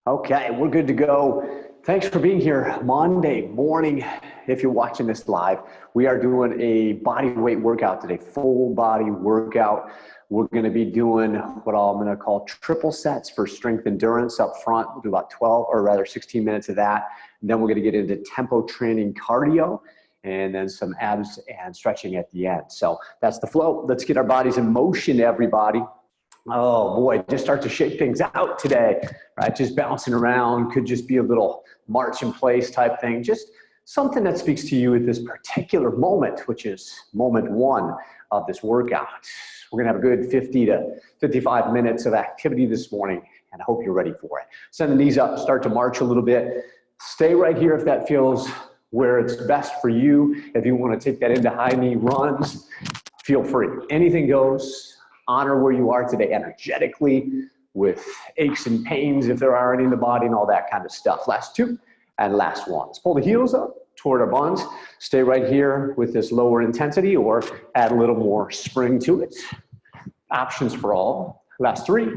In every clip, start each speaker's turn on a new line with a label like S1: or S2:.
S1: Okay, we're good to go. Thanks for being here Monday morning. If you're watching this live, we are doing a body weight workout today, full body workout. We're gonna be doing what I'm gonna call triple sets for strength endurance up front. We'll do about 12 or rather 16 minutes of that. And then we're gonna get into tempo training cardio and then some abs and stretching at the end. So that's the flow. Let's get our bodies in motion, everybody. Oh boy, just start to shake things out today, right? Just bouncing around, could just be a little march in place type thing. Just something that speaks to you at this particular moment, which is moment one of this workout. We're gonna have a good 50 to 55 minutes of activity this morning, and I hope you're ready for it. Send the knees up, start to march a little bit. Stay right here if that feels where it's best for you. If you wanna take that into high knee runs, feel free. Anything goes. Honor where you are today energetically with aches and pains if there are any in the body and all that kind of stuff. Last two and last one. Let's pull the heels up toward our buns. Stay right here with this lower intensity or add a little more spring to it. Options for all. Last three,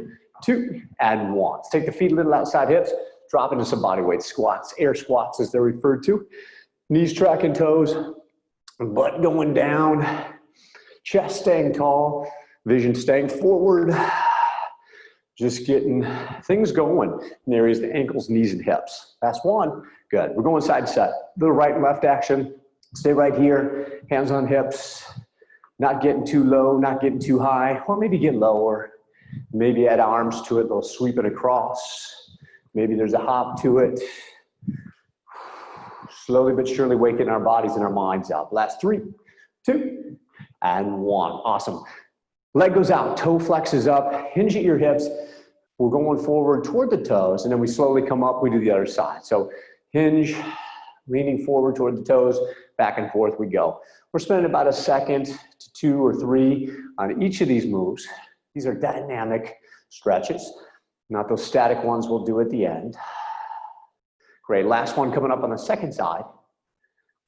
S1: two, and one. Let's take the feet a little outside hips. Drop into some body weight squats, air squats as they're referred to. Knees tracking toes, butt going down, chest staying tall. Vision staying forward, just getting things going in areas of the ankles, knees, and hips. That's one. Good. We're going side to side. Little right and left action. Stay right here. Hands on hips. Not getting too low, not getting too high, or maybe get lower. Maybe add arms to it. They'll sweep it across. Maybe there's a hop to it. Slowly but surely waking our bodies and our minds up. Last three, two, and one. Awesome. Leg goes out, toe flexes up, hinge at your hips. We're going forward toward the toes, and then we slowly come up, we do the other side. So hinge, leaning forward toward the toes, back and forth we go. We're spending about a second to 2 or 3 on each of these moves. These are dynamic stretches, not those static ones we'll do at the end. Great, last one coming up on the second side.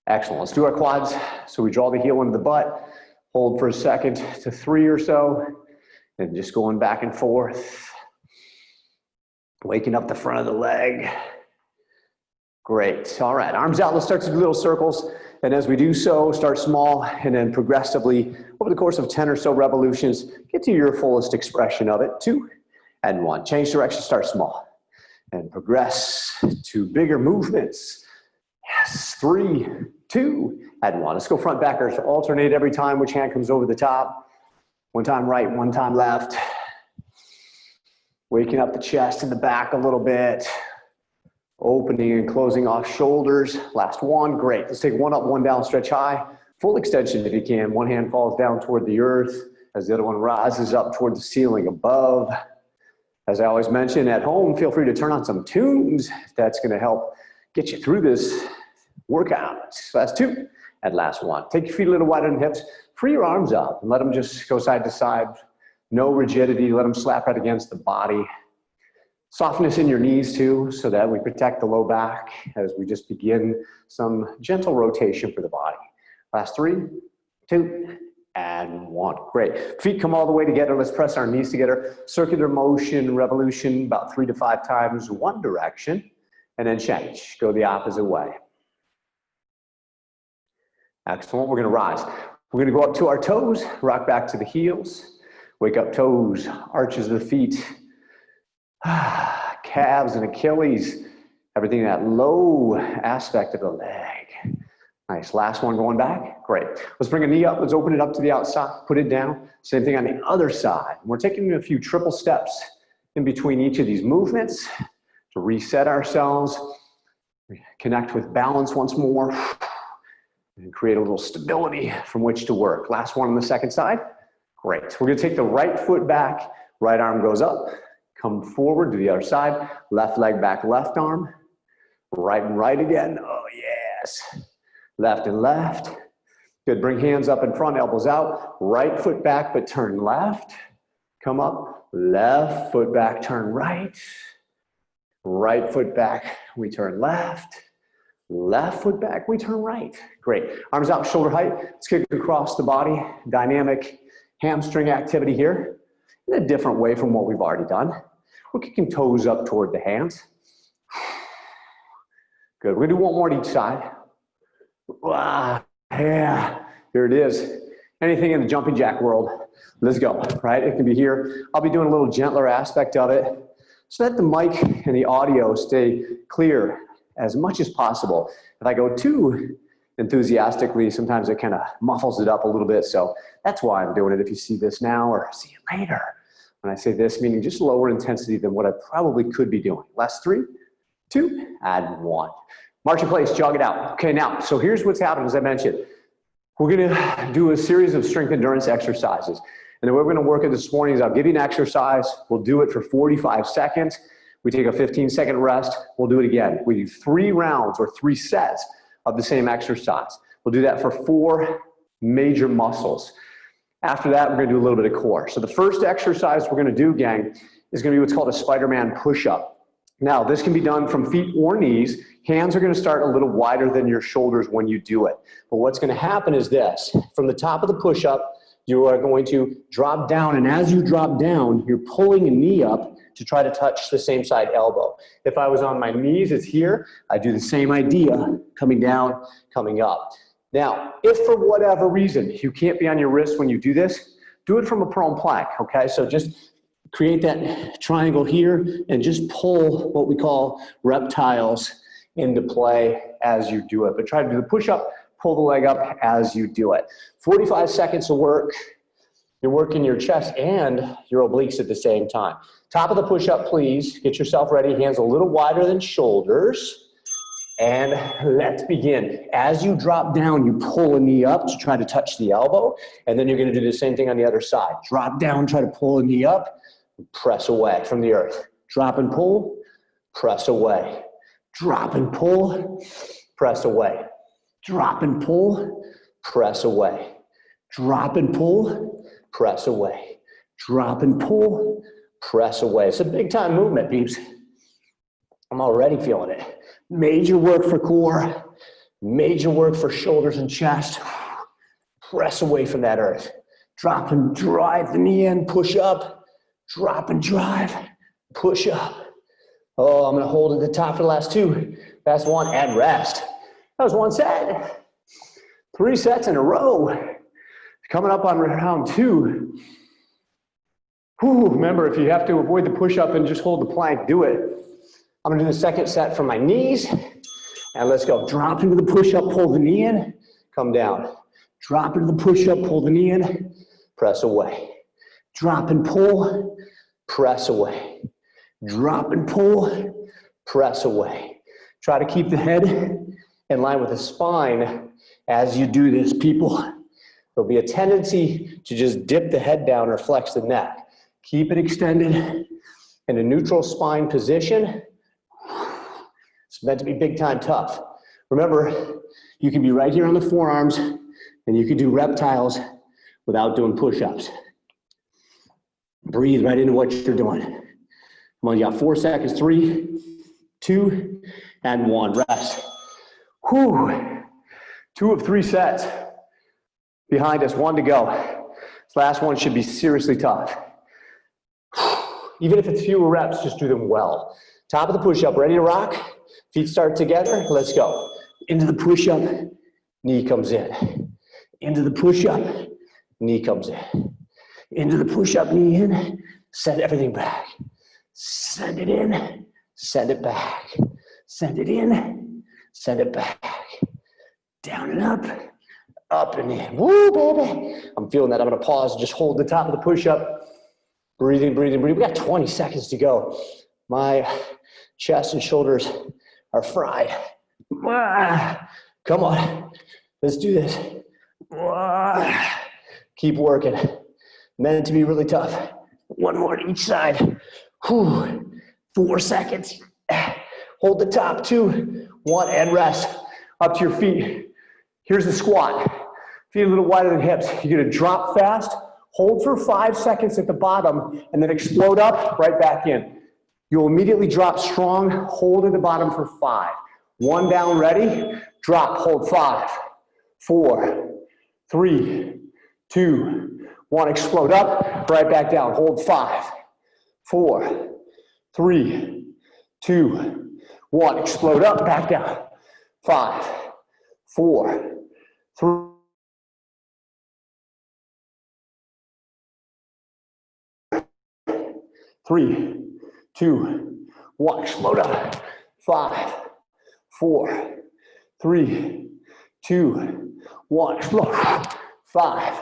S1: Excellent, let's do our quads. So we draw the heel into the butt. Hold for a second to 3 or so, and just going back and forth. Waking up the front of the leg. Great, all right, arms out, let's start to do little circles. And as we do so, start small, and then progressively, over the course of 10 or so revolutions, get to your fullest expression of it. 2 and 1, change direction, start small. And progress to bigger movements. Yes, 3, 2, and 1. Let's go front backers. Alternate every time which hand comes over the top. One time right, one time left. Waking up the chest and the back a little bit. Opening and closing off shoulders. Last one, great. Let's take one up, one down, stretch high. Full extension if you can. One hand falls down toward the earth as the other one rises up toward the ceiling above. As I always mention, at home, feel free to turn on some tunes. That's gonna help get you through this workout. Last two and last one. Take your feet a little wider than hips. Free your arms up and let them just go side to side. No rigidity. Let them slap right against the body. Softness in your knees too, so that we protect the low back as we just begin some gentle rotation for the body. Last 3, 2, and 1. Great. Feet come all the way together. Let's press our knees together. Circular motion, revolution, about 3 to 5 times one direction, and then change. Go the opposite way. Excellent, we're gonna rise. We're gonna go up to our toes, rock back to the heels, wake up toes, arches of the feet, calves and Achilles, everything in that low aspect of the leg. Nice, last one going back, great. Let's bring a knee up, let's open it up to the outside, put it down. Same thing on the other side. We're taking a few triple steps in between each of these movements to reset ourselves, connect with balance once more, and create a little stability from which to work. Last one on the second side. Great. We're gonna take the right foot back, right arm goes up, come forward to the other side, left leg back, left arm, right and right again. Oh yes. Left and left. Good, bring hands up in front, elbows out, right foot back, but turn left. Come up, left foot back, turn right. Right foot back, we turn left. Left foot back, we turn right. Great. Arms out, shoulder height. Let's kick across the body. Dynamic hamstring activity here in a different way from what we've already done. We're kicking toes up toward the hands. Good. We're gonna do one more on each side. Wow. Yeah, here it is. Anything in the jumping jack world, let's go, right? It can be here. I'll be doing a little gentler aspect of it so that the mic and the audio stay clear as much as possible. If I go too enthusiastically, sometimes it kind of muffles it up a little bit, so that's why I'm doing it. If you see this now or see it later, when I say this, meaning just lower intensity than what I probably could be doing. Last 3, 2, and 1. March in place, jog it out. Okay, now, so here's what's happening, as I mentioned. We're gonna do a series of strength endurance exercises. And the way we're gonna work it this morning is I'll give you an exercise. We'll do it for 45 seconds. We take a 15-second rest. We'll do it again. We do 3 rounds or 3 sets of the same exercise. We'll do that for 4 major muscles. After that, we're gonna do a little bit of core. So the first exercise we're gonna do, gang, is gonna be what's called a Spider-Man push-up. Now, this can be done from feet or knees. Hands are gonna start a little wider than your shoulders when you do it. But what's gonna happen is this. From the top of the push-up, you are going to drop down, and as you drop down, you're pulling a knee up to try to touch the same side elbow. If I was on my knees, it's here. I do the same idea, coming down, coming up. Now, if for whatever reason you can't be on your wrist when you do this, do it from a prone plank, okay? So just create that triangle here and just pull what we call reptiles into play as you do it. But try to do the push-up, pull the leg up as you do it. 45 seconds of work. You're working your chest and your obliques at the same time. Top of the push-up, please. Get yourself ready. Hands a little wider than shoulders. And let's begin. As you drop down, you pull a knee up to try to touch the elbow. And then you're going to do the same thing on the other side. Drop down, try to pull a knee up. Press away from the earth. Drop and pull. Press away. Drop and pull. Press away. Drop and pull. Press away. Drop and pull. Press away. Drop and pull. Press away. It's a big time movement, peeps. I'm already feeling it. Major work for core. Major work for shoulders and chest. Press away from that earth. Drop and drive the knee in. Push up. Drop and drive. Push up. Oh, I'm going to hold at the top for the last 2. That's 1 and rest. That was 1 set. 3 sets in a row. Coming up on round 2. Whew, remember, if you have to avoid the push-up and just hold the plank, do it. I'm gonna do the second set from my knees. And let's go. Drop into the push-up, pull the knee in, come down. Drop into the push-up, pull the knee in, press away. Drop and pull, press away. Drop and pull, press away. Try to keep the head in line with the spine as you do this, people. There'll be a tendency to just dip the head down or flex the neck. Keep it extended in a neutral spine position. It's meant to be big time tough. Remember, you can be right here on the forearms and you can do reptiles without doing push-ups. Breathe right into what you're doing. Come on, you got 4 seconds. 3, 2, and 1. Rest. Whew. 2 of 3 sets behind us. 1 to go. This last one should be seriously tough. Even if it's fewer reps, just do them well. Top of the push-up, ready to rock? Feet start together, let's go. Into the push-up, knee comes in. Into the push-up, knee comes in. Into the push-up, knee in. Send everything back. Send it in, send it back. Send it in, send it back. Down and up and in. Woo, baby. I'm feeling that. I'm gonna pause and just hold the top of the push-up. Breathing, breathing, breathing. We got 20 seconds to go. My chest and shoulders are fried. Come on. Let's do this. Keep working. Meant to be really tough. 1 more to each side. 4 seconds. Hold the top. 2, 1, and rest. Up to your feet. Here's the squat. Feet a little wider than hips. You're gonna drop fast. Hold for 5 seconds at the bottom and then explode up, right back in. You'll immediately drop strong, hold at the bottom for 5. 1 down, ready, drop, hold 5, 4, 3, 2, 1, explode up, right back down, hold 5, 4, 3, 2, 1, explode up, back down, 5, 4, 3, 2, 1. Slow down. 5, 4, 3, 2, 1. Slow. 5,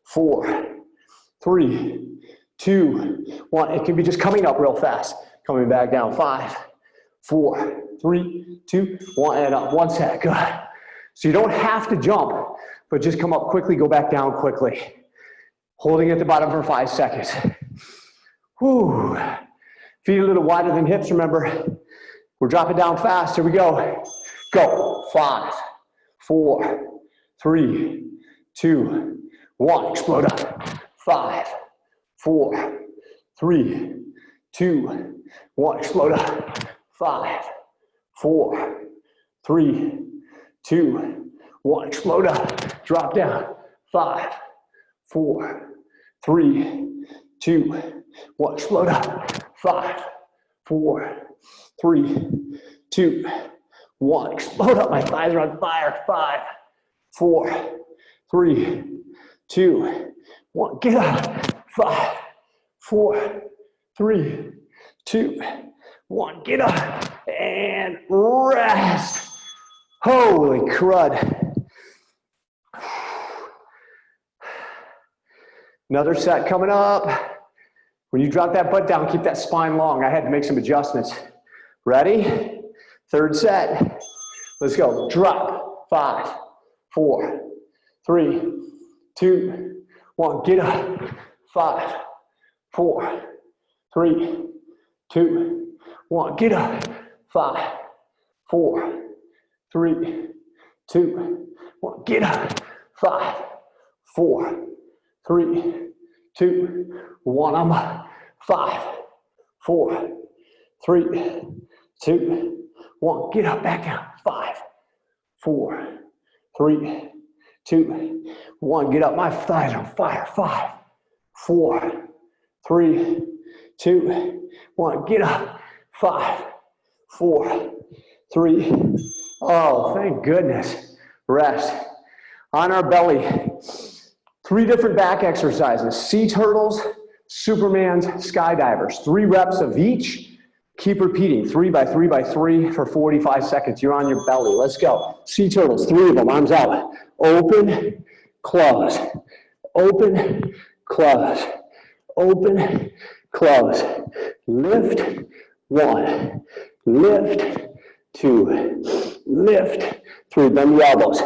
S1: 4, 3, 2, 1. It can be just coming up real fast. Coming back down. 5, 4, 3, 2, 1. And up. 1 set. Good. So you don't have to jump, but just come up quickly, go back down quickly. Holding at the bottom for 5 seconds. Whew. Feet a little wider than hips, remember. We're dropping down fast. Here we go. Go. 5, 4, 3, 2, 1. Explode up. 5, 4, 3, 2, 1. Explode up. 5, 4, 3, 2, 1. Explode up. Drop down. 5, 4, 3, 2, 1. Explode up. 5, 4, 3, 2, 1. Explode up. My thighs are on fire. 5, 4, 3, 2, 1. Get up. 5, 4, 3, 2, 1. Get up and rest. Holy crud. Another set coming up. When you drop that butt down, keep that spine long. I had to make some adjustments. Ready? Third set. Let's go. Drop. 5, 4, 3, 2, 1. Get up. 5, 4, 3, 2, 1. Get up. 5, 4, 3, 2, 1. Get up. 5, 4, 3, 2, 1. I'm up. 5, 4, 3, 2, 1. Get up. Back down. 5, 4, 3, 2, 1. Get up. My thighs are on fire. 5, 4, 3, 2, 1. Get up. 5, 4, 3. Oh, thank goodness. Rest. On our belly. 3 different back exercises. Sea turtles, Supermans, skydivers. 3 reps of each. Keep repeating. 3 by 3 by 3 for 45 seconds. You're on your belly. Let's go. Sea turtles, 3 of them. Arms out. Open, close. Open, close. Open, close. Lift. 1. Lift. 2. Lift. 3. Bend the elbows.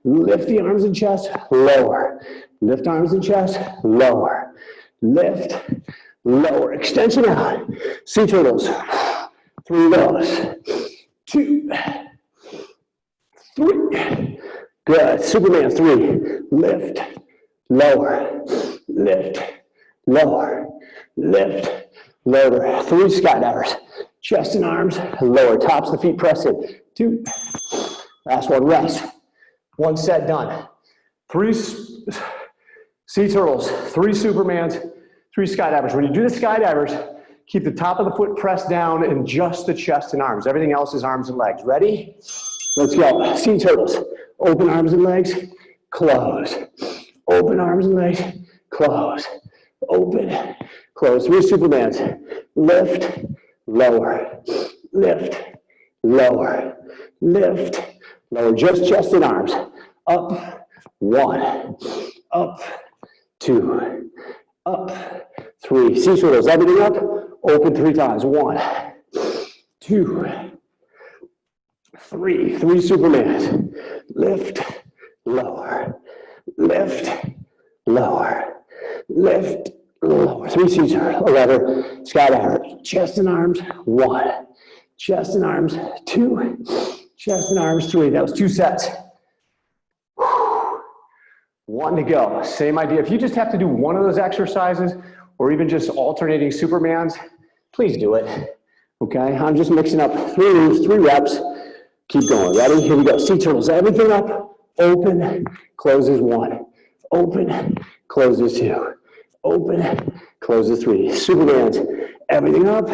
S1: Lift the arms and chest. Lower. Lift arms and chest. Lower. Lift. Lower. Extension out. Sea turtles. 3 of those. 2. 3. Good. Superman. 3. Lift. Lower. Lift. Lower. Lift. Lower. 3 skydivers. Chest and arms. Lower. Tops of the feet press in. 2. Last one. Rest. 1 set done. 3 sea turtles. 3 Supermans. 3 skydivers. When you do the skydivers, keep the top of the foot pressed down and just the chest and arms. Everything else is arms and legs. Ready? Let's go. Sea turtles. Open arms and legs. Close. Open arms and legs. Close. Open. Close. 3 Supermans. Lift. Lower. Lift. Lower. Lift. Lower. Just chest and arms. Up. 1. Up. 2. Up. 3. Sea turtles. Everything up. Open 3 times. 1. 2. 3. 3 Supermans. Lift. Lower. Lift. Lower. Lift. Lower. 3 sea turtles. Lever. Skydiver. Chest and arms. 1. Chest and arms. 2. Chest and arms. 3. That was 2 sets. 1 to go. Same idea. If you just have to do one of those exercises or even just alternating Supermans, please do it. Okay? I'm just mixing up 3 moves, 3 reps. Keep going. Ready? Here we go. Sea turtles. Everything up. Open. Closes 1. Open. Closes 2. Open. Closes 3. Supermans. Everything up.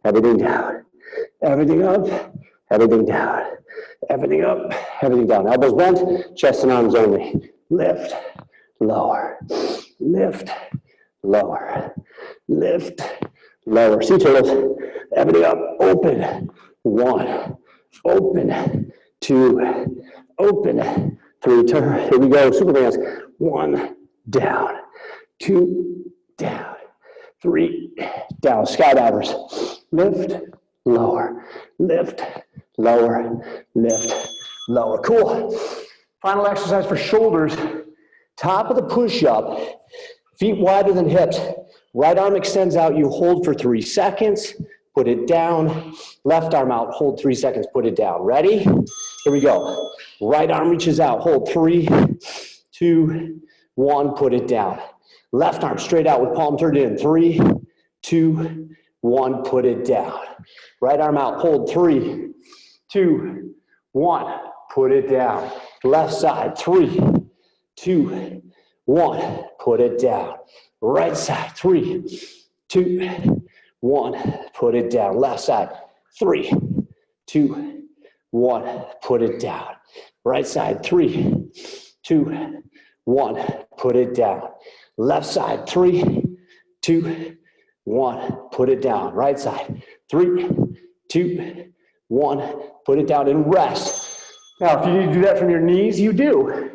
S1: Everything down. Everything up. everything down, everything up, everything down. Elbows bent, chest and arms only. Lift, lower, lift, lower, lift, lower. Sea turtles, everything up, open. 1, open, 2, open, 3, turn. Here we go, Superman's. 1, down, 2, down, 3, down. Skydivers, lift, lower, lift, lower, lift, lower. Cool. Final exercise for shoulders. Top of the push-up, feet wider than hips. Right arm extends out, you hold for 3 seconds, put it down. Left arm out, hold 3 seconds, put it down. Ready? Here we go. Right arm reaches out, hold 3, 2, 1, put it down. Left arm straight out with palm turned in. 3, 2, 1, put it down. Right arm out, hold 3, 2, 1, put it down. Left side, 3, 2, 1, put it down. Right side, 3, 2, 1, put it down. Left side, 3, 2, 1, put it down. Right side, 3, 2, 1, put it down. Left side, 3, 2, 1, put it down. Right side, 3, 2, 1, put it down and rest. Now, if you need to do that from your knees, you do.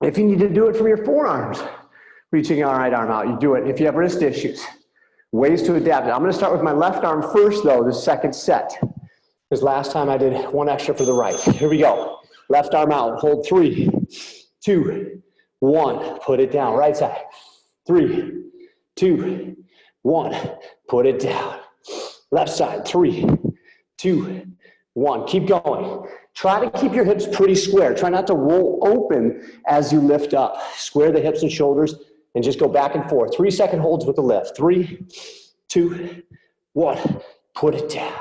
S1: If you need to do it from your forearms, reaching your right arm out, you do it. If you have wrist issues, ways to adapt it. I'm going to start with my left arm first, though, the second set. Because last time I did 1 extra for the right. Here we go. Left arm out, hold 3, 2, 1, put it down. Right side, 3, 2, 1, put it down. Left side, 3, 2, 1. Keep going. Try to keep your hips pretty square. Try not to roll open as you lift up. Square the hips and shoulders and just go back and forth. 3-second holds with the lift. 3, 2, 1. Put it down.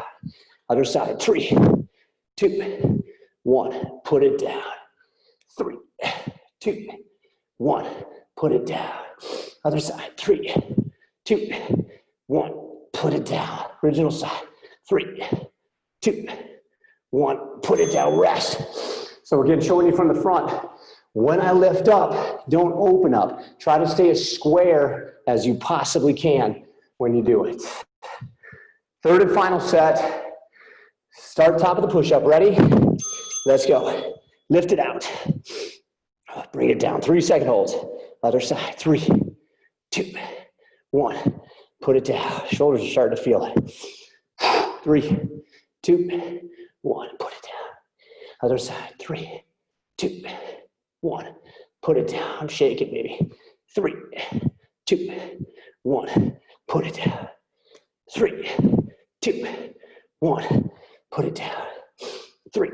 S1: Other side. 3, 2, 1. Put it down. 3, 2, 1. Put it down. Other side. 3, 2, 1. Put it down. Original side. 3, 2, 1. Put it down. Rest. So again, showing you from the front. When I lift up, don't open up. Try to stay as square as you possibly can when you do it. Third and final set. Start top of the push-up. Ready? Let's go. Lift it out. Bring it down. 3-second holds. Other side. 3, 2, 1. Put it down. Shoulders are starting to feel it. 3, 2, 1. Put it down. Other side. 3, 2, 1. Put it down. I'm shaking, baby. 3, 2, 1. Put it down. 3, 2, 1. Put it down. 3,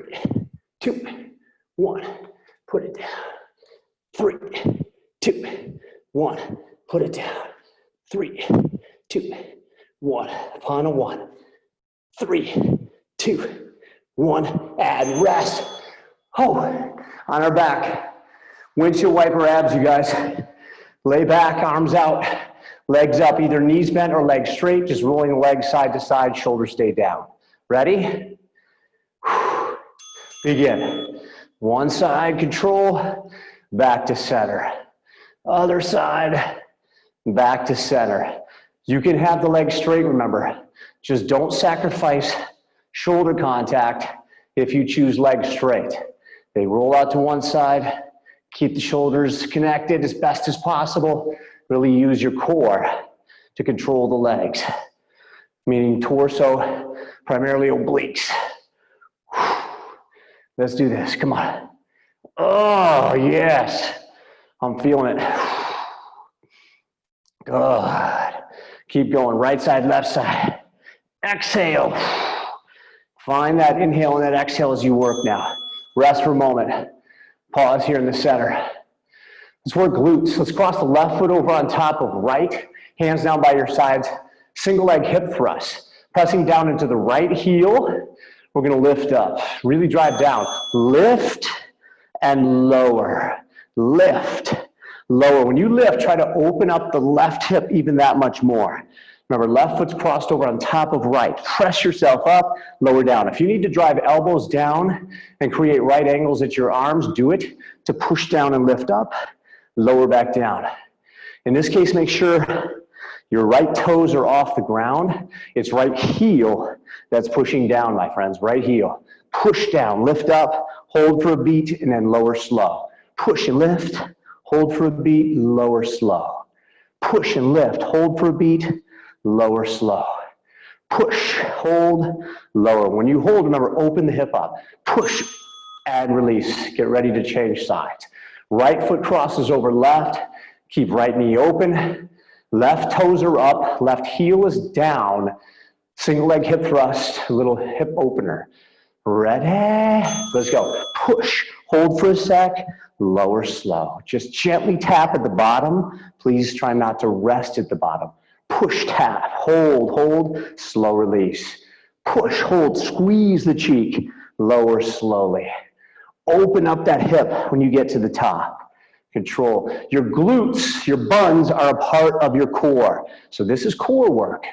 S1: 2, 1. Put it down. 3, 2, 1. Put it down. 3, 2, 1. Upon a 1. 3, 2, 1. Add rest. Oh, on our back. Windshield wiper abs, you guys. Lay back, arms out, legs up, either knees bent or legs straight, just rolling the legs side to side, shoulders stay down. Ready? Begin. One side, control, back to center. Other side, back to center. You can have the legs straight, remember. Just don't sacrifice shoulder contact if you choose legs straight. They roll out to one side. Keep the shoulders connected as best as possible. Really use your core to control the legs, meaning torso, primarily obliques. Let's do this. Come on. Oh, yes. I'm feeling it. Good. Keep going. Right side, left side. Exhale. Find that inhale and that exhale as you work now. Rest for a moment. Pause here in the center. Let's work glutes. Let's cross the left foot over on top of right. Hands down by your sides. Single leg hip thrust. Pressing down into the right heel. We're going to lift up. Really drive down. Lift and lower. Lift, lower. When you lift, try to open up the left hip even that much more. Remember, left foot's crossed over on top of right. Press yourself up, lower down. If you need to drive elbows down and create right angles at your arms, do it to push down and lift up, lower back down. In this case, make sure your right toes are off the ground. It's right heel that's pushing down, my friends, right heel. Push down, lift up, hold for a beat, and then lower slow. Push and lift, hold for a beat, lower slow. Push and lift, hold for a beat, lower slow. Push, hold, lower. When you hold, remember, open the hip up. Push and release. Get ready to change sides. Right foot crosses over left. Keep right knee open. Left toes are up. Left heel is down. Single leg hip thrust, a little hip opener. Ready? Let's go. Push, hold for a sec, lower slow. Just gently tap at the bottom. Please try not to rest at the bottom. Push, tap, hold, slow release. Push, hold, squeeze the cheek, lower slowly. Open up that hip when you get to the top. Control. Your glutes, your buns are a part of your core. So this is core work.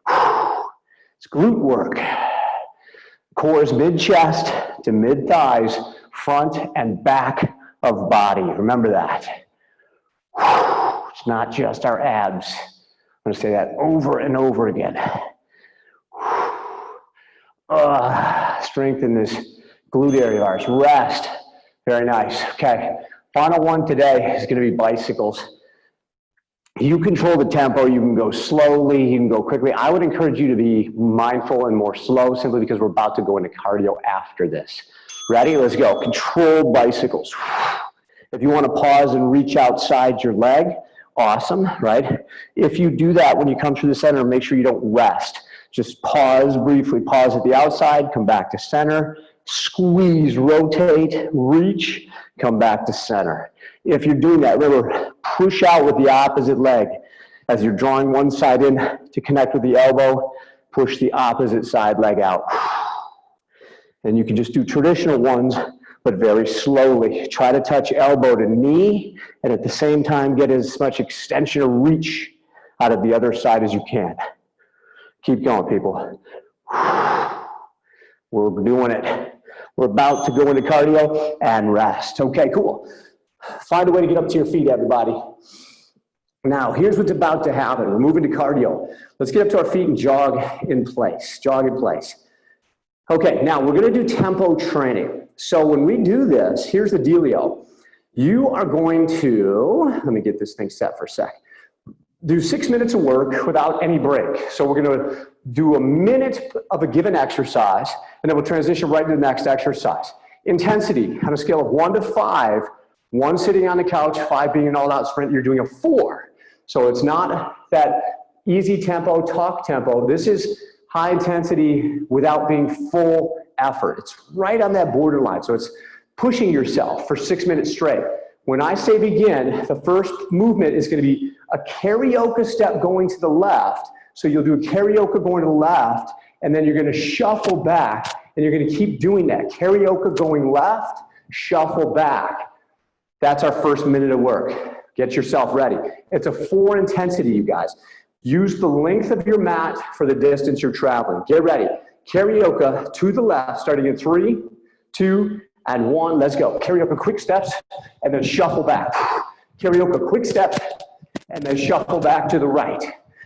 S1: It's glute work. Core is mid-chest to mid-thighs, front and back of body. Remember that. It's not just our abs. I'm going to say that over and over again. Strengthen this glute area of ours. Rest. Very nice. Okay. Final one today is going to be bicycles. You control the tempo. You can go slowly. You can go quickly. I would encourage you to be mindful and more slow simply because we're about to go into cardio after this. Ready? Let's go. Controlled bicycles. If you want to pause and reach outside your leg, awesome, right? If you do that when you come through the center, make sure you don't rest. Just pause briefly. Pause at the outside. Come back to center. Squeeze, rotate, reach, come back to center. If you're doing that, remember, push out with the opposite leg. As you're drawing one side in to connect with the elbow, push the opposite side leg out. And you can just do traditional ones, but very slowly. Try to touch elbow to knee, and at the same time, get as much extension or reach out of the other side as you can. Keep going, people. We're doing it. We're about to go into cardio and rest. Okay, cool. Find a way to get up to your feet, everybody. Now, here's what's about to happen. We're moving to cardio. Let's get up to our feet and jog in place. Jog in place. Okay, now we're going to do tempo training. So when we do this, here's the dealio. You are going to, let me get this thing set for a sec. Do 6 minutes of work without any break. So we're going to do a minute of a given exercise, and then we'll transition right to the next exercise. Intensity, on a scale of 1 to 5, 1 sitting on the couch, 5 being an all-out sprint, you're doing a 4. So it's not that easy tempo, talk tempo. This is high intensity without being full effort. It's right on that borderline. So it's pushing yourself for 6 minutes straight. When I say begin, the first movement is going to be a karaoke step going to the left. So you'll do a karaoke going to the left, and then you're going to shuffle back, and you're going to keep doing that. Karaoke going left, shuffle back. That's our first minute of work. Get yourself ready. It's a 4 intensity, you guys. Use the length of your mat for the distance you're traveling. Get ready. Karaoke to the left, starting in 3, 2, and 1. Let's go. Karaoke quick steps, and then shuffle back. Karaoke quick steps, and then shuffle back to the right.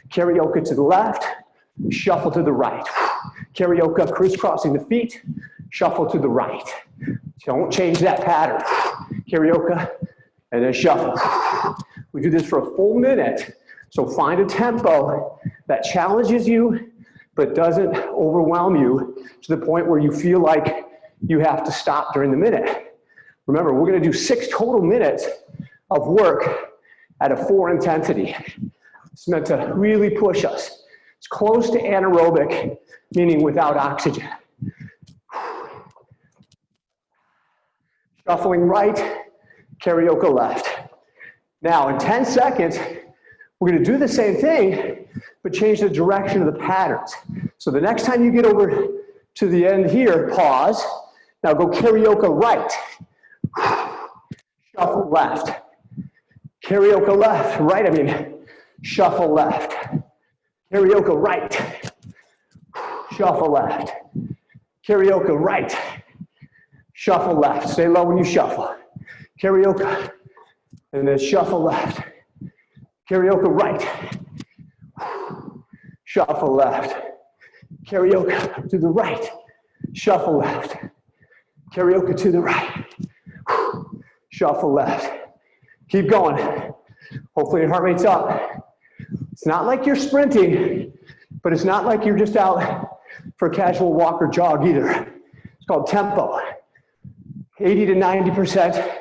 S1: Karaoke to the left, shuffle to the right. Karaoke crisscrossing the feet, shuffle to the right. Don't change that pattern. Karaoke, and then shuffle. We do this for a full minute. So find a tempo that challenges you, but doesn't overwhelm you to the point where you feel like you have to stop during the minute. Remember, we're going to do 6 total minutes of work at a 4 intensity. It's meant to really push us. It's close to anaerobic, meaning without oxygen. Shuffling right, karaoke left. Now, in 10 seconds, we're going to do the same thing, but change the direction of the patterns. So the next time you get over to the end here, pause. Now go karaoke right. Shuffle left. Karaoke left, right, shuffle left. Karaoke right. Shuffle left. Karaoke right. Shuffle left. Stay low when you shuffle. Karaoke. And then shuffle left. Karaoke right. Shuffle left. Karaoke to the right. Shuffle left. Karaoke to the right. Shuffle left. Keep going. Hopefully your heart rate's up. It's not like you're sprinting, but it's not like you're just out for a casual walk or jog either. It's called tempo. 80 to 90%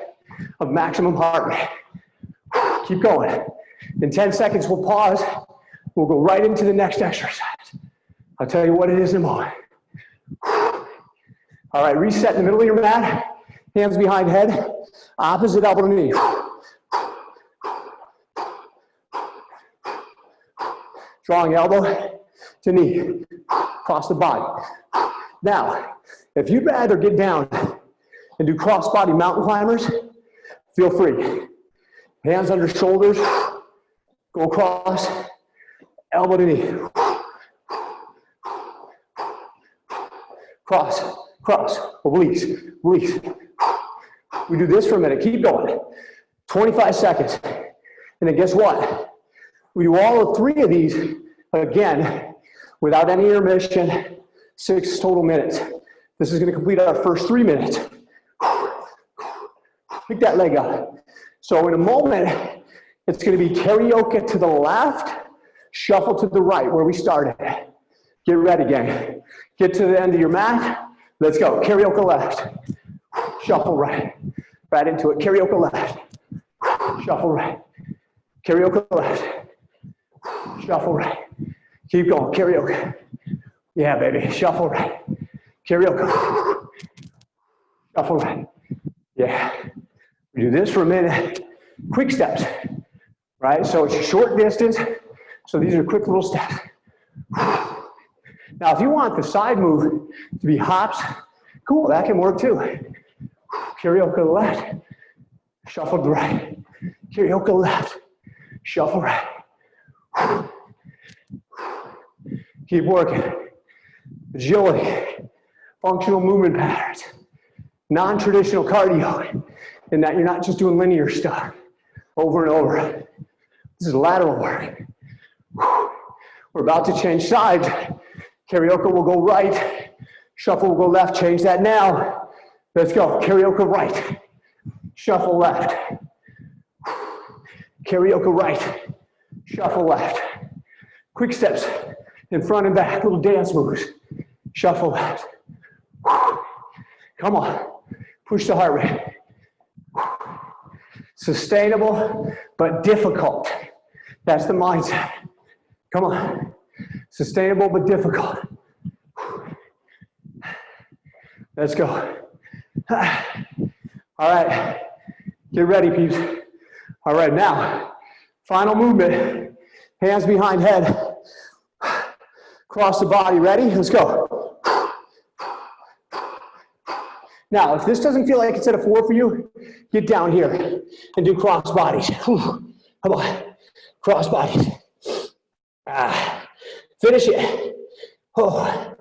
S1: of maximum heart rate. Keep going. In 10 seconds, we'll pause. We'll go right into the next exercise. I'll tell you what it is in a moment. All right, reset in the middle of your mat. Hands behind head. Opposite elbow to knee. Drawing elbow to knee. Across the body. Now, if you'd rather get down and do cross-body mountain climbers, feel free. Hands under shoulders. Go across. Elbow to knee. Cross, cross, release, release. We do this for a minute. Keep going. 25 seconds. And then guess what? We do all 3 of these again without any intermission. 6 total minutes. This is going to complete our first 3 minutes. Pick that leg up. So in a moment, it's going to be karaoke to the left, shuffle to the right, where we started. Get ready, gang. Get to the end of your mat. Let's go. Karaoke left. Shuffle right. Right into it. Karaoke left. Shuffle right. Karaoke left. Shuffle right. Keep going. Karaoke. Yeah, baby. Shuffle right. Karaoke. Shuffle right. Yeah. We do this for a minute. Quick steps. Right? So it's a short distance. So these are quick little steps. Now, if you want the side move to be hops, cool, that can work too. Karaoke to the left, shuffle to the right. Karaoke left, shuffle right. Keep working. Agility, functional movement patterns, non-traditional cardio, in that you're not just doing linear stuff over and over. This is lateral work. We're about to change sides. Karaoke will go right. Shuffle will go left. Change that now. Let's go. Karaoke right. Shuffle left. Karaoke right. Shuffle left. Quick steps in front and back. Little dance moves. Shuffle left. Come on. Push the heart rate. Sustainable, but difficult. That's the mindset. Come on. Sustainable, but difficult. Let's go. All right. Get ready, peeps. All right, now, final movement. Hands behind head. Cross the body. Ready? Let's go. Now, if this doesn't feel like it's at a 4 for you, get down here and do cross bodies. Come on. Cross bodies. Finish it. Oh.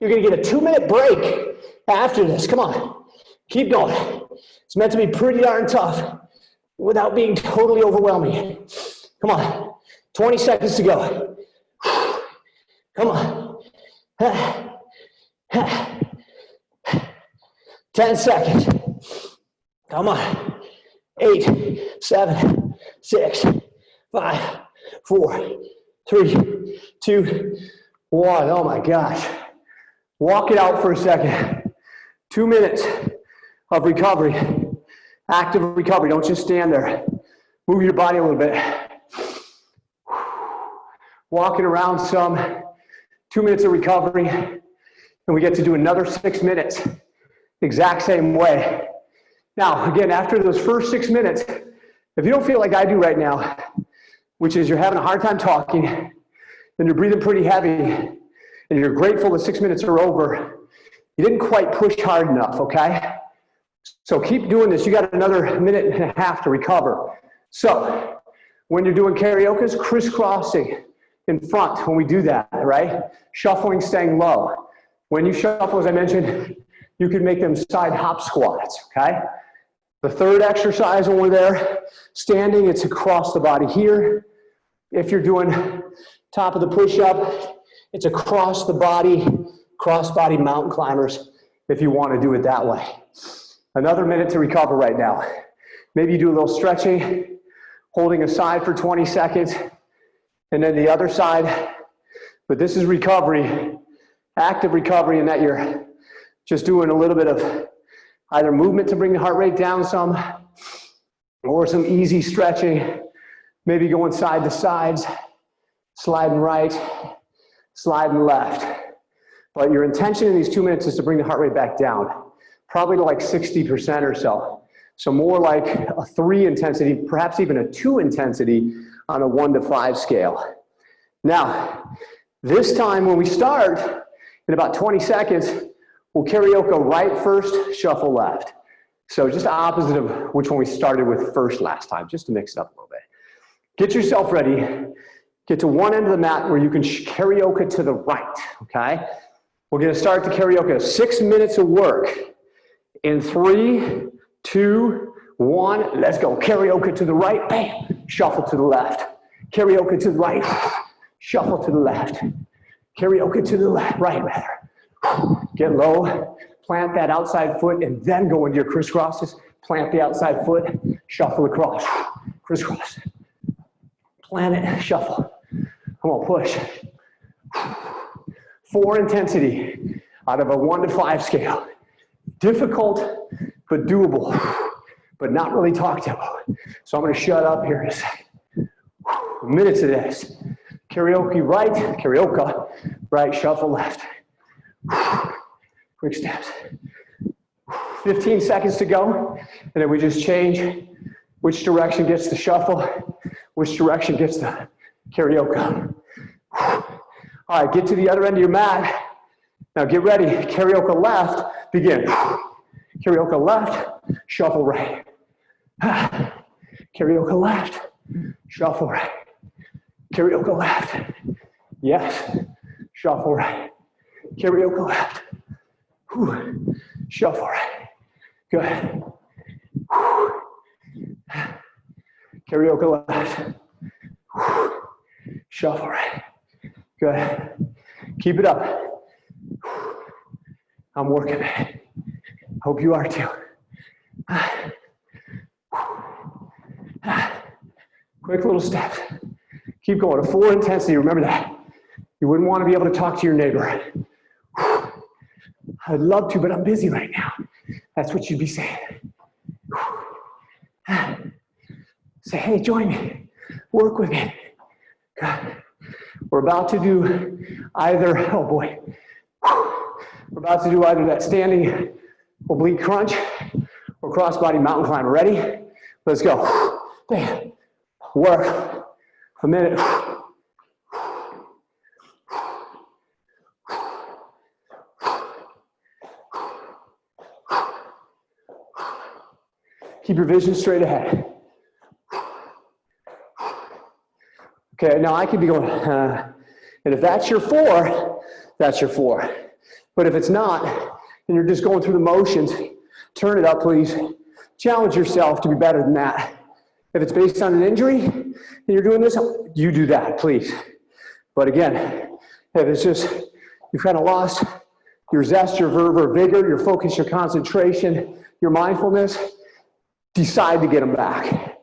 S1: You're going to get a 2-minute break after this. Come on. Keep going. It's meant to be pretty darn tough without being totally overwhelming. Come on. 20 seconds to go. Come on. 10 seconds. Come on. 8, 7, 6, 5, 4, 3, 2, 1. Oh my gosh. Walk it out for a second. 2 minutes of recovery. Active recovery. Don't just stand there. Move your body a little bit. Walking around some. 2 minutes of recovery. And we get to do another 6 minutes. Exact same way. Now, again, after those first 6 minutes, if you don't feel like I do right now, which is you're having a hard time talking, and you're breathing pretty heavy, and you're grateful the 6 minutes are over, you didn't quite push hard enough, okay? So keep doing this. You got another minute and a half to recover. So When you're doing karaoke, crisscrossing in front when we do that, right? Shuffling, staying low. When you shuffle, as I mentioned, you can make them side hop squats, okay? The third exercise when we're there, standing, it's across the body here. If you're doing top of the push-up, it's across the body, cross-body mountain climbers, if you want to do it that way. Another minute to recover right now. Maybe you do a little stretching, holding aside for 20 seconds, and then the other side. But this is recovery, active recovery, in that you're just doing a little bit of either movement to bring the heart rate down some, or some easy stretching, maybe going side to sides, sliding right, sliding left. But your intention in these 2 minutes is to bring the heart rate back down, probably to like 60% or so. So more like a 3 intensity, perhaps even a 2 intensity on a 1 to 5 scale. Now, this time when we start, in about 20 seconds, we'll karaoke right first, shuffle left. So just opposite of which one we started with first last time, just to mix it up a little bit. Get yourself ready. Get to one end of the mat where you can karaoke to the right, okay? We're gonna start the karaoke, 6 minutes of work. In 3, 2, 1, let's go. Karaoke to the right, bam, shuffle to the left. Karaoke to the right, shuffle to the left. Karaoke to the left, right rather. Get low, plant that outside foot, and then go into your crisscrosses. Plant the outside foot, shuffle across, crisscross. Plant it, shuffle. Come on, push. 4 intensity out of a 1 to 5 scale. Difficult, but doable, but not really talked about. So I'm gonna shut up here in a second. Minutes of this. Karaoke right, shuffle left. Quick steps. 15 seconds to go, and then we just change which direction gets the shuffle, which direction gets the karaoke. All right, get to the other end of your mat. Now get ready, karaoke left, begin. Karaoke left, shuffle right. Karaoke left, shuffle right. Karaoke left, yes, shuffle right. Karaoke left, shuffle right. Good. Karaoke left, shuffle right. Good. Keep it up. I'm working it. Hope you are too. Quick little steps. Keep going. A 4 intensity. Remember that. You wouldn't want to be able to talk to your neighbor. I'd love to, but I'm busy right now. That's what you'd be saying. Say, hey, join me. Work with me. Good. We're about to do either, oh boy. We're about to do either that standing oblique crunch or cross-body mountain climber. Ready? Let's go. Bam. Work. A minute. Keep your vision straight ahead. Okay, now I could be going, and if that's your 4, that's your 4. But if it's not, and you're just going through the motions, turn it up, please. Challenge yourself to be better than that. If it's based on an injury, and you're doing this, you do that, please. But again, if it's just, you've kind of lost your zest, your verve, or vigor, your focus, your concentration, your mindfulness, decide to get them back.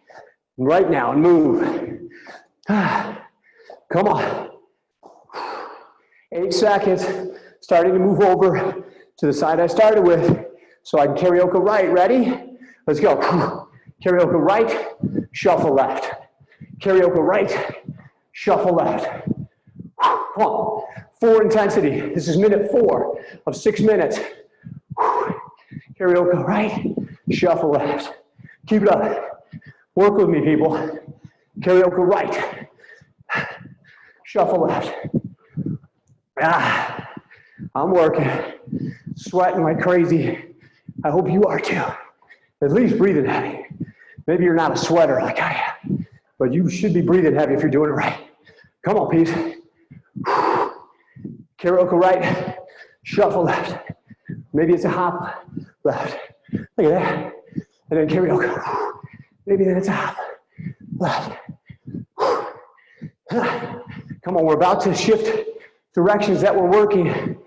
S1: Right now, and move. Come on. 8 seconds. Starting to move over to the side I started with. So I can karaoke right. Ready? Let's go. Karaoke right, shuffle left. Karaoke right, shuffle left. Come on. 4 intensity. This is minute 4 of 6 minutes. Karaoke right, shuffle left. Keep it up. Work with me, people. Karaoke right, shuffle left. I'm working, sweating like crazy. I hope you are too. At least breathing heavy. Maybe you're not a sweater like I am. but you should be breathing heavy if you're doing it right. Come on, peeps. Karaoke right, shuffle left. Maybe it's a hop left. Look at that. And then karaoke. Maybe then it's a hop left. Come on, we're about to shift directions that we're working.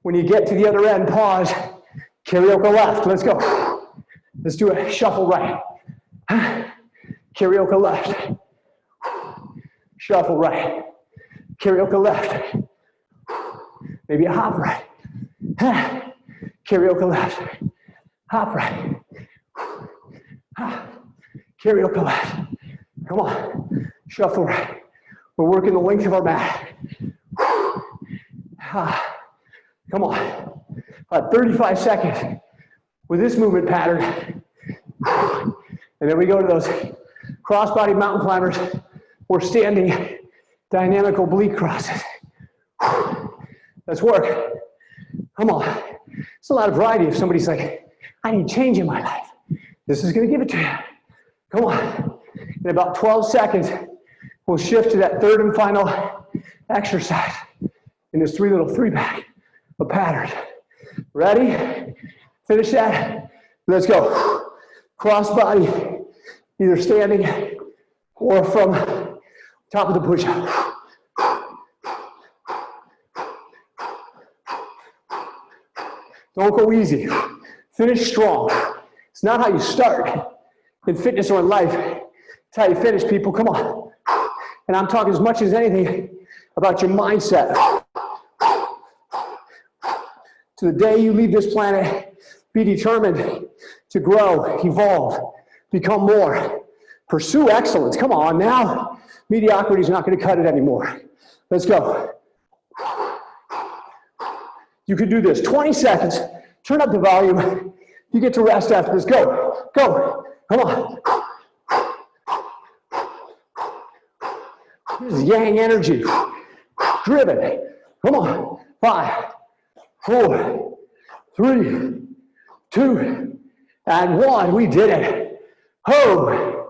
S1: When you get to the other end, pause. Karaoke left. Let's go. Let's do a shuffle right. Karaoke left. Shuffle right. Karaoke left. Maybe a hop right. Karaoke left. Hop right. Karaoke left. Come on. Shuffle right. We're working the length of our mat. Come on. About 35 seconds with this movement pattern. And then we go to those cross-body mountain climbers or standing dynamic oblique crosses. Let's work. Come on. It's a lot of variety if somebody's like, I need change in my life. This is going to give it to you. Come on. In about 12 seconds, we'll shift to that third and final exercise in this three-pack of patterns. Ready? Finish that. Let's go. Cross body, either standing or from top of the push-up. Don't go easy. Finish strong. It's not how you start in fitness or in life. It's how you finish, people. Come on. And I'm talking as much as anything about your mindset. To the day you leave this planet, be determined to grow, evolve, become more. Pursue excellence. Come on now. Mediocrity is not going to cut it anymore. Let's go. You can do this. 20 seconds. Turn up the volume. You get to rest after this. Go. Go. Come on. This is yang energy. Driven. Come on. 5, 4, 3, 2, and 1. We did it. Oh,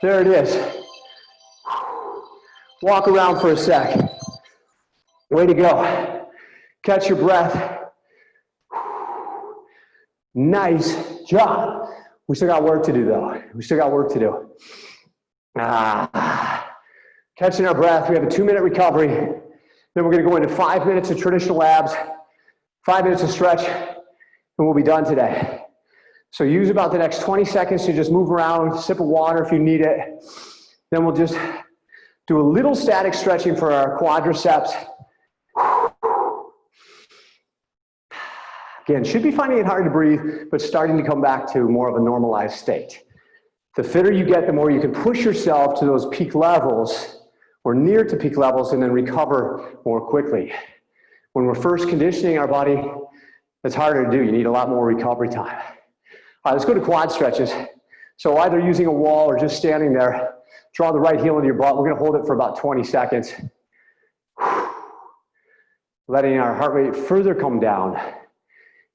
S1: there it is. Walk around for a sec. Way to go. Catch your breath. Nice job. We still got work to do though. We still got work to do. Catching our breath. We have a 2-minute recovery. Then we're going to go into 5 minutes of traditional abs, 5 minutes of stretch, and we'll be done today. So use about the next 20 seconds to just move around, sip of water if you need it. Then we'll just do a little static stretching for our quadriceps. Again, should be finding it hard to breathe, but starting to come back to more of a normalized state. The fitter you get, the more you can push yourself to those peak levels or near to peak levels and then recover more quickly. When we're first conditioning our body, it's harder to do. You need a lot more recovery time. All right, let's go to quad stretches. So either using a wall or just standing there, draw the right heel into your butt. We're going to hold it for about 20 seconds. Letting our heart rate further come down.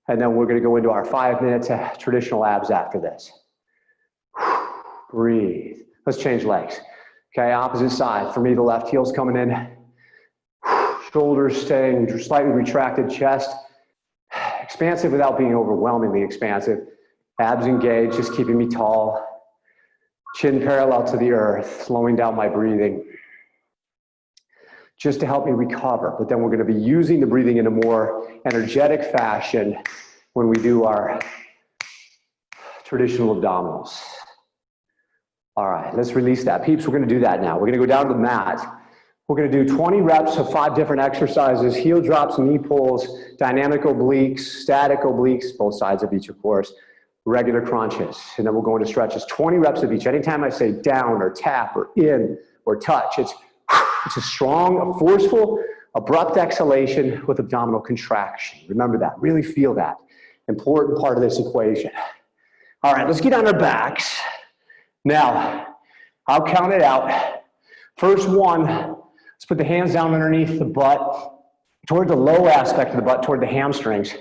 S1: And then we're going to go into our 5 minutes of traditional abs after this. Breathe. Let's change legs. Okay, opposite side. For me, the left heel's coming in. Shoulders staying slightly retracted, chest expansive without being overwhelmingly expansive. Abs engaged, just keeping me tall. Chin parallel to the earth, slowing down my breathing. Just to help me recover. But then we're going to be using the breathing in a more energetic fashion when we do our traditional abdominals. All right, let's release that. Peeps, we're going to do that now. We're going to go down to the mat. We're going to do 20 reps of 5 different exercises, heel drops, knee pulls, dynamic obliques, static obliques, both sides of each, of course, regular crunches. And then we'll go into stretches, 20 reps of each. Anytime I say down or tap or in or touch, it's a strong, forceful, abrupt exhalation with abdominal contraction. Remember that. Really feel that. Important part of this equation. All right, let's get on our backs. Now, I'll count it out. First one, let's put the hands down underneath the butt, toward the low aspect of the butt, toward the hamstrings.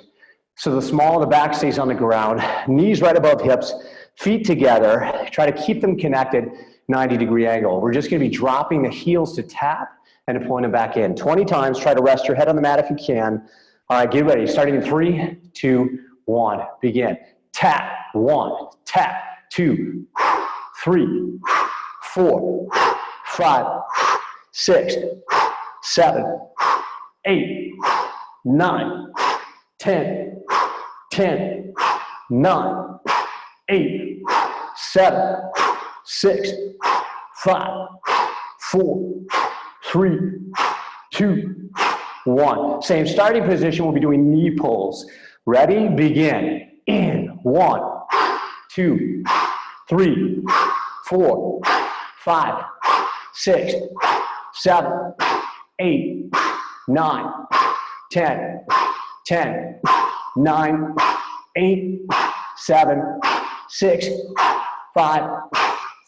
S1: So the small of the back stays on the ground. Knees right above hips, feet together. Try to keep them connected. 90-degree angle. We're just gonna be dropping the heels to tap and pulling them back in. 20 times, try to rest your head on the mat if you can. All right, get ready. Starting in 3, 2, 1, begin. Tap, 1, tap, 2, 3, 4, 5, 6, 7, 8, 9, 10, 10, 9, 8, 7, 6, 5, 4, 3, 2, 1. Same starting position, we'll be doing knee pulls. Ready? Begin. In. 1, 2, 3, 4, 5, 6, 7, 8, 9, 10, 10, 9, 8, 7, 6, 5,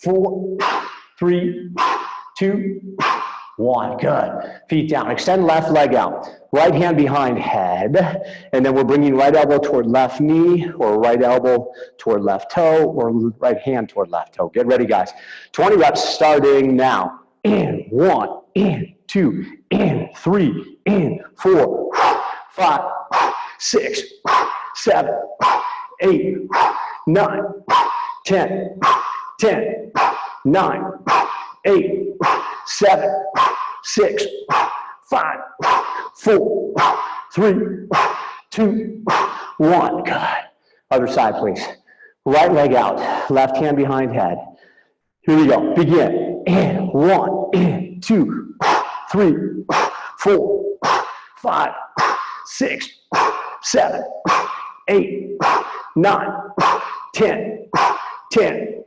S1: 4, 3, 2, 1. Good. Feet down. Extend left leg out. Right hand behind head. And then we're bringing right elbow toward left knee, or right elbow toward left toe, or right hand toward left toe. Get ready, guys. 20 reps starting now. In. 1, in, 2, in, 3, in, 4, 5, 6, 7, 8, 9, 10, 10, 9, 8, 7, 6, 5, 4, 3, 2, 1. Good. Other side, please. Right leg out, left hand behind head. Here we go. Begin. In. 1, in, 2, 3, 4, 5, 6, 7, 8, 9, 10, 10,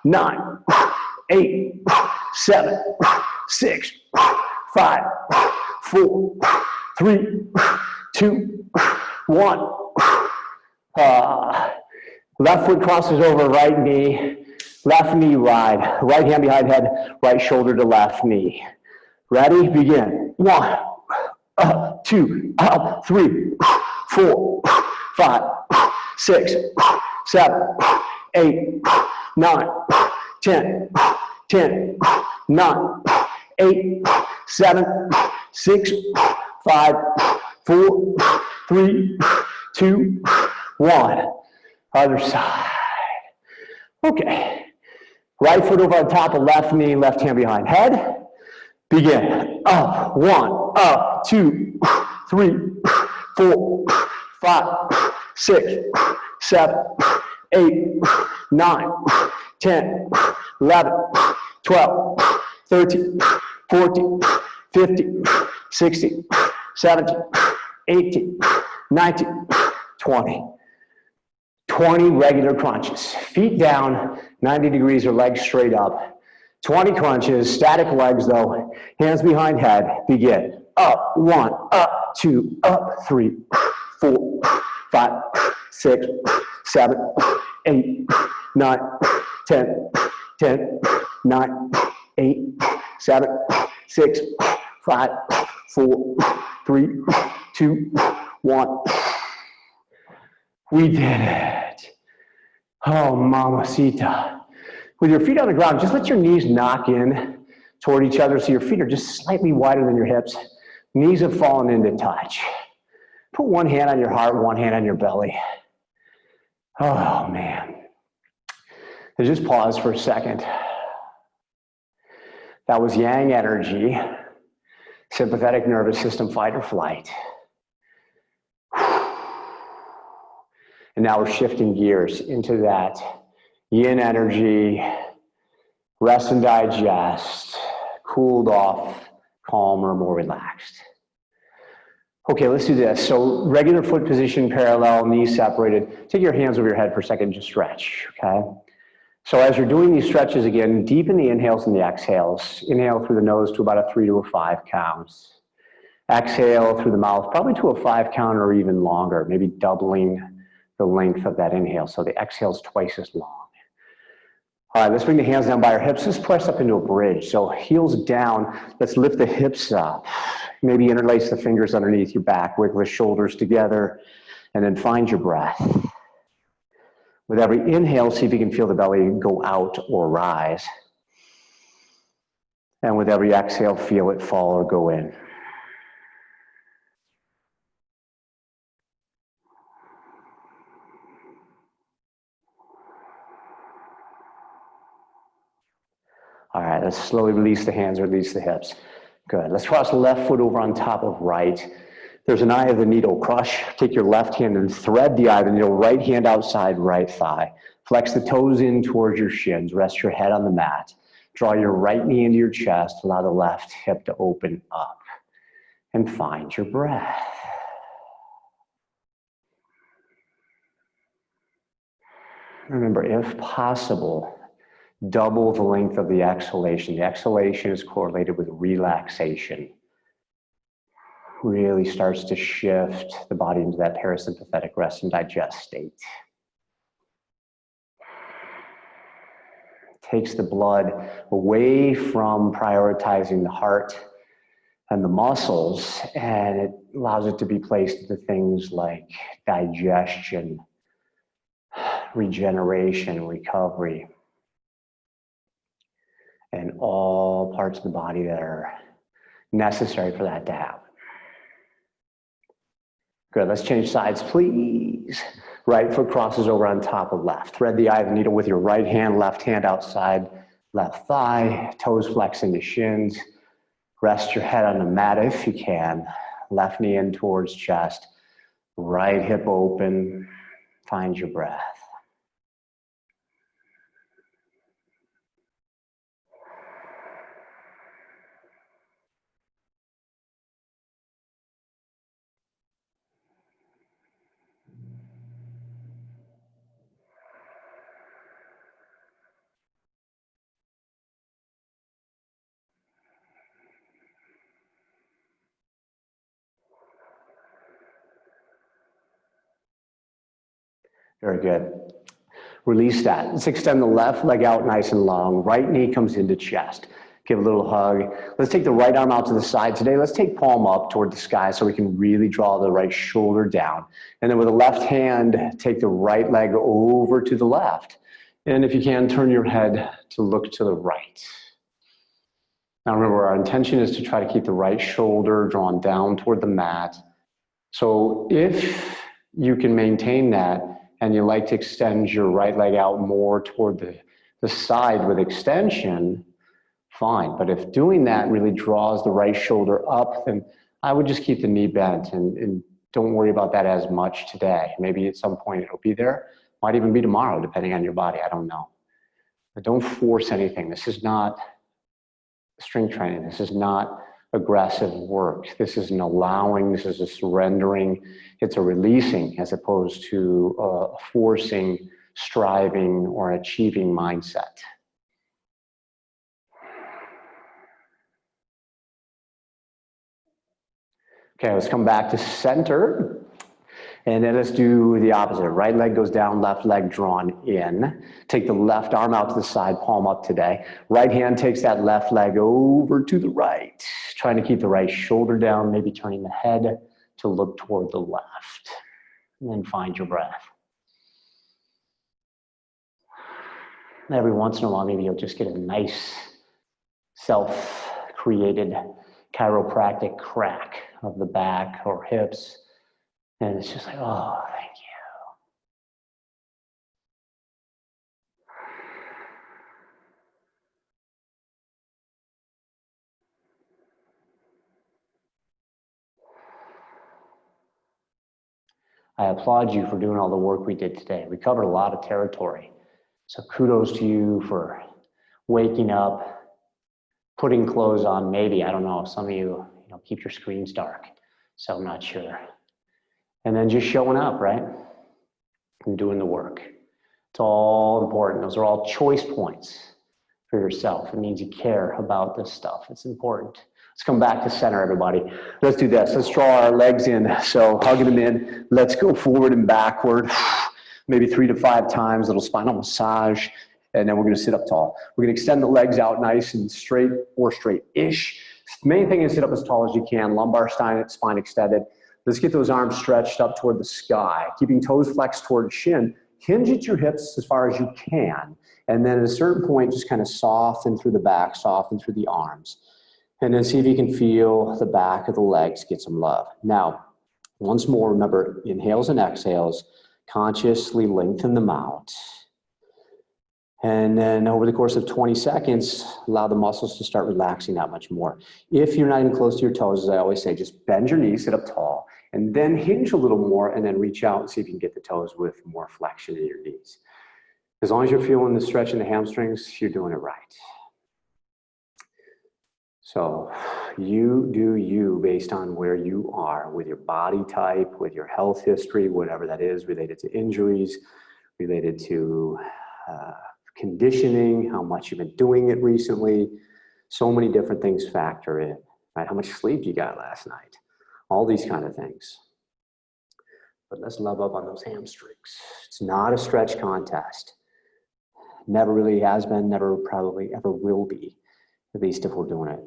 S1: 9, 8, 7, 6, 5, 4, 3, 2, 1. Left foot crosses over right knee, left knee ride, right hand behind head, right shoulder to left knee. Ready? Begin. 1, up, 2, up, 3, 4, 5, 6, 7, 8, 9, 10, 10, 9, 8, 7, 6, 5, 4, 3, 2, 1. Other side. Okay. Right foot over on top of left knee, left hand behind head. Begin. Up, 1, up, 2, 3, 4, 5, 6, 7, 8, 9, 10, 11, 12, 13, 14, 15, 16, 17, 18, 19, 20. 20 regular crunches. Feet down, 90 degrees or legs straight up. 20 crunches, static legs though, hands behind head. Begin. Up, 1, up, 2, up, 3, 4, 5, 6, 7, 8, 9, 10, 10, 9, 8, 7, 6, 5, 4, 3, 2, 1. We did it. Oh, mamacita. With your feet on the ground, just let your knees knock in toward each other so your feet are just slightly wider than your hips. Knees have fallen into touch. Put one hand on your heart, one hand on your belly. Oh, man. And just pause for a second. That was yang energy, sympathetic nervous system, fight or flight. And now we're shifting gears into that yin energy, rest and digest, cooled off, calmer, more relaxed. Okay, let's do this. So regular foot position, parallel, knees separated. Take your hands over your head for a second, just stretch, okay? So as you're doing these stretches again, deepen the inhales and the exhales. Inhale through the nose to about a 3 to a 5 counts. Exhale through the mouth, probably to a 5 count or even longer, maybe doubling the length of that inhale. So the exhale's twice as long. All right, let's bring the hands down by our hips. Let's press up into a bridge. So heels down, let's lift the hips up. Maybe interlace the fingers underneath your back, wiggle the shoulders together, and then find your breath. With every inhale, see if you can feel the belly go out or rise. And with every exhale, feel it fall or go in. All right, let's slowly release the hands, release the hips. Good. Let's cross the left foot over on top of right. There's an eye of the needle. Take your left hand and thread the eye of the needle. Right hand outside right thigh. Flex the toes in towards your shins. Rest your head on the mat. Draw your right knee into your chest. Allow the left hip to open up. And find your breath. Remember, if possible, double the length of the exhalation. The exhalation is correlated with relaxation. Really starts to shift the body into that parasympathetic rest and digest state. Takes the blood away from prioritizing the heart and the muscles, and it allows it to be placed into things like digestion, regeneration, recovery, and all parts of the body that are necessary for that to happen. Good, let's change sides, please. Right foot crosses over on top of left. Thread the eye of the needle with your right hand, left hand outside left thigh, toes flex into shins. Rest your head on the mat if you can. Left knee in towards chest. Right hip open. Find your breath. Very good. Release that. Let's extend the left leg out nice and long. Right knee comes into chest. Give a little hug. Let's take the right arm out to the side today. Let's take palm up toward the sky so we can really draw the right shoulder down. And then with the left hand, take the right leg over to the left. And if you can, turn your head to look to the right. Now remember, our intention is to try to keep the right shoulder drawn down toward the mat. So if you can maintain that, and you like to extend your right leg out more toward the side with extension, fine. But if doing that really draws the right shoulder up, then I would just keep the knee bent and don't worry about that as much today. Maybe at some point it'll be there. Might even be tomorrow, depending on your body. I don't know. But don't force anything. This is not strength training. This is not aggressive work. This is an allowing. This is a surrendering. It's a releasing as opposed to a forcing, striving, or achieving mindset. Okay, let's come back to center. And then let's do the opposite. Right leg goes down, left leg drawn in. Take the left arm out to the side, palm up today. Right hand takes that left leg over to the right. Trying to keep the right shoulder down, maybe turning the head to look toward the left. And then find your breath. Every once in a while, maybe you'll just get a nice self-created chiropractic crack of the back or hips. And it's just like, oh, thank you. I applaud you for doing all the work we did today. We covered a lot of territory. So kudos to you for waking up, putting clothes on, maybe, I don't know, some of you keep your screens dark. So I'm not sure. And then just showing up, right? And doing the work. It's all important. Those are all choice points for yourself. It means you care about this stuff. It's important. Let's come back to center, everybody. Let's do this. Let's draw our legs in. So hugging them in. Let's go forward and backward. Maybe 3 to 5 times. Little spinal massage. And then we're going to sit up tall. We're going to extend the legs out nice and straight or straight-ish. The main thing is sit up as tall as you can. Lumbar spine extended. Let's get those arms stretched up toward the sky, keeping toes flexed toward shin. Hinge at your hips as far as you can. And then at a certain point, just kind of soften through the back, soften through the arms. And then see if you can feel the back of the legs get some love. Now, once more, remember, inhales and exhales, consciously lengthen them out. And then over the course of 20 seconds, allow the muscles to start relaxing that much more. If you're not even close to your toes, as I always say, just bend your knees, sit up tall, and then hinge a little more, and then reach out and see if you can get the toes with more flexion in your knees. As long as you're feeling the stretch in the hamstrings, you're doing it right. So you do you based on where you are with your body type, with your health history, whatever that is, related to injuries, related to conditioning, how much you've been doing it recently. So many different things factor in, right? How much sleep you got last night? All these kind of things. But let's love up on those hamstrings. It's not a stretch contest. Never really has been, never probably ever will be, at least if we're doing it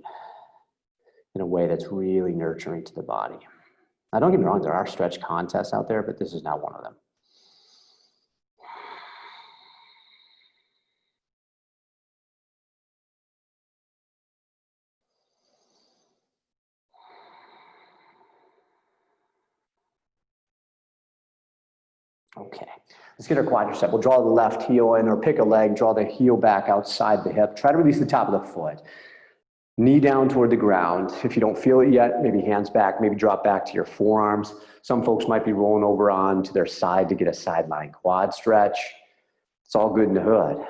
S1: in a way that's really nurturing to the body. Now, don't get me wrong, there are stretch contests out there, but this is not one of them. Okay, let's get our quadricep. We'll draw the left heel in or pick a leg, draw the heel back outside the hip. Try to release the top of the foot. Knee down toward the ground. If you don't feel it yet, maybe hands back, maybe drop back to your forearms. Some folks might be rolling over onto their side to get a sideline quad stretch. It's all good in the hood.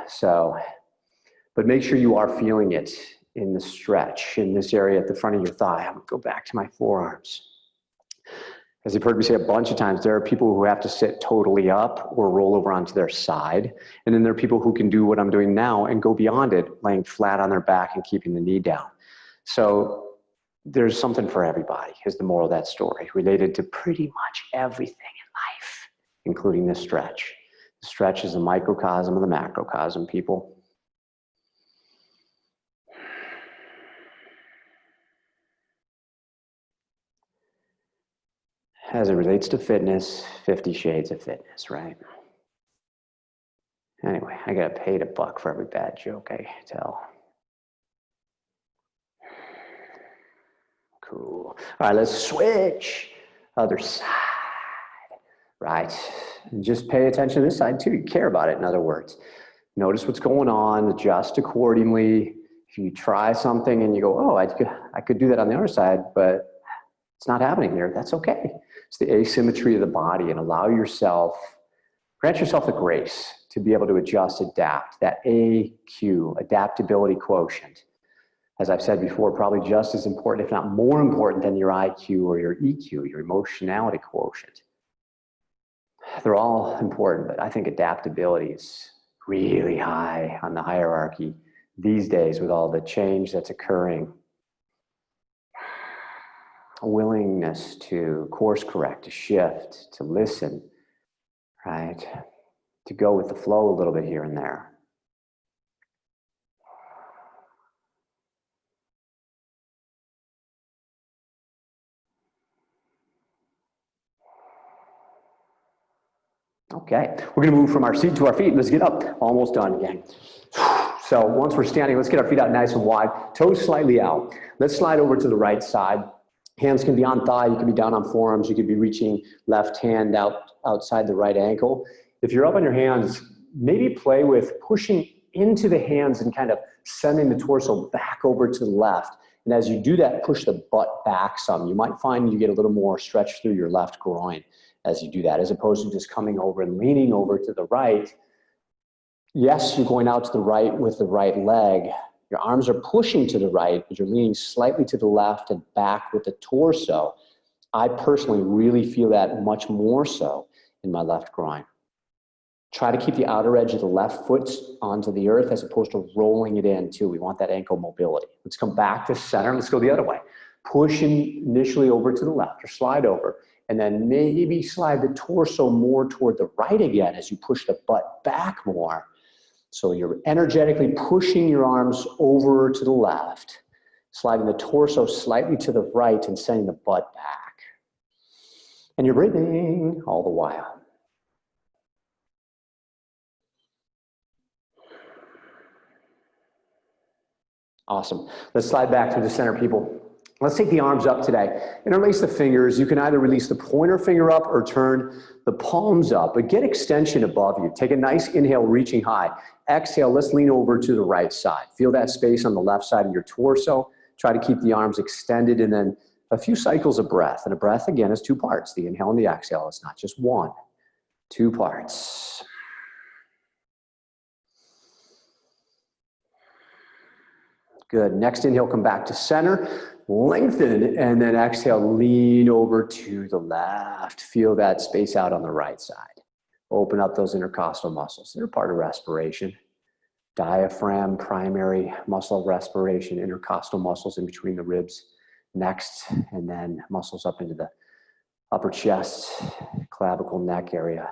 S1: But make sure you are feeling it in the stretch, in this area at the front of your thigh. I'm gonna go back to my forearms. As you've heard me say a bunch of times, there are people who have to sit totally up or roll over onto their side. And then there are people who can do what I'm doing now and go beyond it, laying flat on their back and keeping the knee down. So there's something for everybody, is the moral of that story, related to pretty much everything in life, including the stretch. The stretch is a microcosm of the macrocosm, people. As it relates to fitness, 50 Shades of Fitness, right? Anyway, I got paid $1 for every bad joke I tell. Cool. All right, let's switch. Other side, right? And just pay attention to this side too. You care about it, in other words. Notice what's going on, adjust accordingly. If you try something and you go, oh, I could do that on the other side, but it's not happening here, that's okay. It's the asymmetry of the body, and grant yourself the grace to be able to adjust, adapt, that AQ, adaptability quotient. As I've said before, probably just as important, if not more important than your IQ or your EQ, your emotionality quotient. They're all important, but I think adaptability is really high on the hierarchy these days with all the change that's occurring. A willingness to course correct, to shift, to listen, right? To go with the flow a little bit here and there. Okay, we're gonna move from our seat to our feet. Let's get up, almost done, gang. So once we're standing, let's get our feet out nice and wide, toes slightly out. Let's slide over to the right side. Hands can be on thigh, you can be down on forearms, you could be reaching left hand outside the right ankle. If you're up on your hands, maybe play with pushing into the hands and kind of sending the torso back over to the left. And as you do that, push the butt back some. You might find you get a little more stretch through your left groin as you do that, as opposed to just coming over and leaning over to the right. Yes, you're going out to the right with the right leg. Your arms are pushing to the right, but you're leaning slightly to the left and back with the torso. I personally really feel that much more so in my left groin. Try to keep the outer edge of the left foot onto the earth as opposed to rolling it in too. We want that ankle mobility. Let's come back to center. Let's go the other way. Push initially over to the left or slide over, and then maybe slide the torso more toward the right again as you push the butt back more. So you're energetically pushing your arms over to the left, sliding the torso slightly to the right and sending the butt back. And you're breathing all the while. Awesome. Let's slide back through the center, people. Let's take the arms up today. Interlace the fingers. You can either release the pointer finger up or turn the palms up, but get extension above you. Take a nice inhale, reaching high. Exhale, let's lean over to the right side. Feel that space on the left side of your torso. Try to keep the arms extended, and then a few cycles of breath. And a breath, again, is two parts. The inhale and the exhale. It's not just one. Two parts. Good. Next inhale, come back to center. Lengthen, and then exhale, lean over to the left. Feel that space out on the right side. Open up those intercostal muscles. They're part of respiration. Diaphragm, primary muscle of respiration, intercostal muscles in between the ribs. Next, and then muscles up into the upper chest, clavicle, neck area.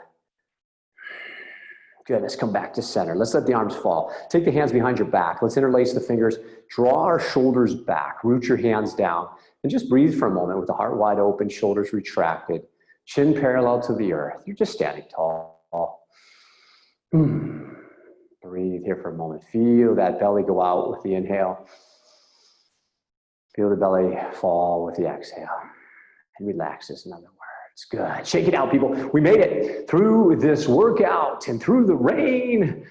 S1: Good, let's come back to center. Let's let the arms fall. Take the hands behind your back. Let's interlace the fingers. Draw our shoulders back. Root your hands down. And just breathe for a moment with the heart wide open, shoulders retracted. Chin parallel to the earth. You're just standing tall. Breathe here for a moment. Feel that belly go out with the inhale. Feel the belly fall with the exhale. And relax this, in other words. Good. Shake it out, people. We made it through this workout and through the rain.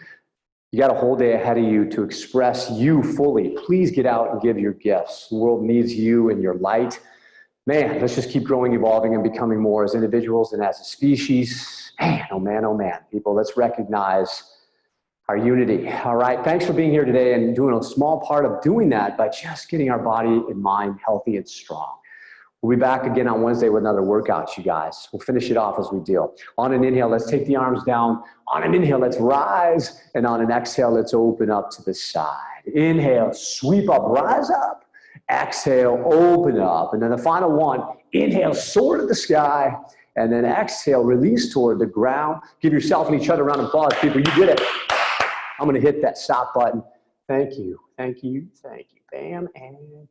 S1: You got a whole day ahead of you to express you fully. Please get out and give your gifts. The world needs you and your light. Man, let's just keep growing, evolving, and becoming more as individuals and as a species. Man, oh man, oh man. People, let's recognize our unity. All right. Thanks for being here today and doing a small part of doing that by just getting our body and mind healthy and strong. We'll be back again on Wednesday with another workout, you guys. We'll finish it off as we do. On an inhale, let's take the arms down. On an inhale, let's rise. And on an exhale, let's open up to the side. Inhale, sweep up, rise up. Exhale, open up. And then the final one, inhale, soar to the sky. And then exhale, release toward the ground. Give yourself and each other a round of applause, people. You did it. I'm going to hit that stop button. Thank you. Thank you. Thank you. Bam. And